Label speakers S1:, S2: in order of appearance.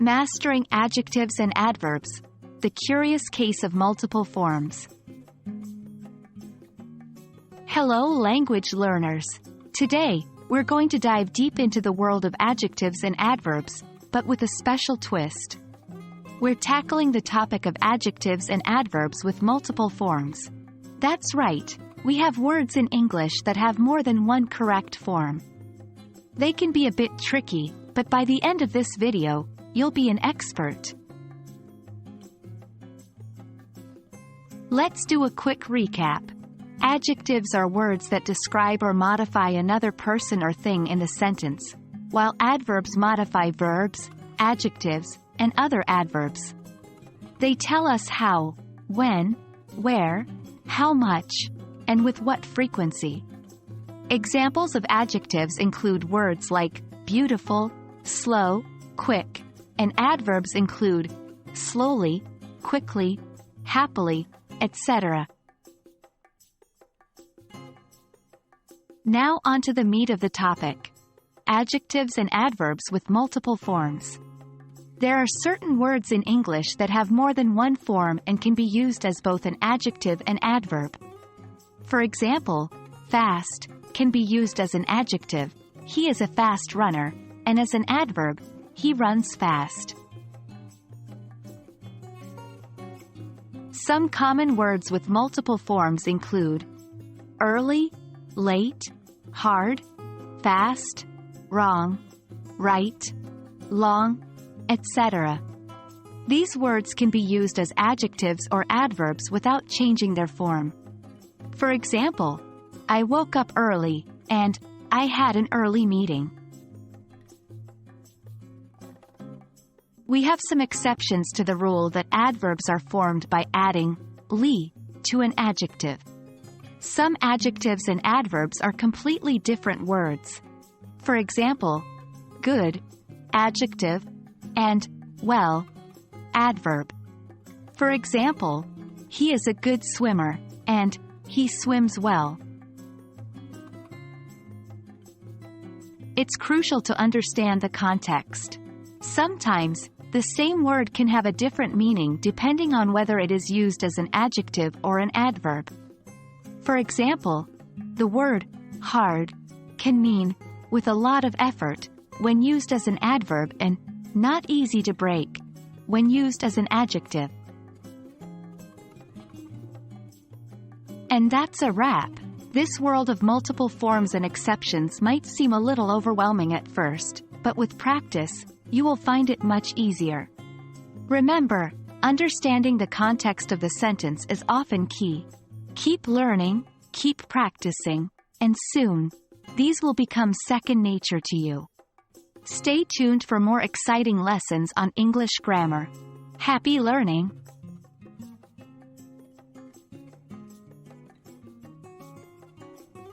S1: Mastering adjectives and adverbs. The curious case of multiple forms. Hello, language learners. Today, we're going to dive deep into the world of adjectives and adverbs, but with a special twist. We're tackling the topic of adjectives and adverbs with multiple forms. That's right, we have words in English that have more than one correct form. They can be a bit tricky, but by the end of this video, you'll be an expert. Let's do a quick recap. Adjectives are words that describe or modify another person or thing in the sentence, while adverbs modify verbs, adjectives, and other adverbs. They tell us how, when, where, how much, and with what frequency. Examples of adjectives include words like beautiful, slow, quick, and adverbs include slowly, quickly, happily, etc. Now onto the meat of the topic. Adjectives and adverbs with multiple forms. There are certain words in English that have more than one form and can be used as both an adjective and adverb. For example, fast can be used as an adjective, he is a fast runner, and as an adverb, he runs fast. Some common words with multiple forms include early, late, hard, fast, wrong, right, long, etc. These words can be used as adjectives or adverbs without changing their form. For example, I woke up early, and I had an early meeting. We have some exceptions to the rule that adverbs are formed by adding "ly" to an adjective. Some adjectives and adverbs are completely different words. For example, good, adjective, and well, adverb. For example, he is a good swimmer, and he swims well. It's crucial to understand the context. Sometimes, the same word can have a different meaning depending on whether it is used as an adjective or an adverb. For example, the word hard can mean with a lot of effort when used as an adverb and not easy to break when used as an adjective. And that's a wrap. This world of multiple forms and exceptions might seem a little overwhelming at first, but with practice, you will find it much easier. Remember, understanding the context of the sentence is often key. Keep learning, keep practicing, and soon, these will become second nature to you. Stay tuned for more exciting lessons on English grammar. Happy learning!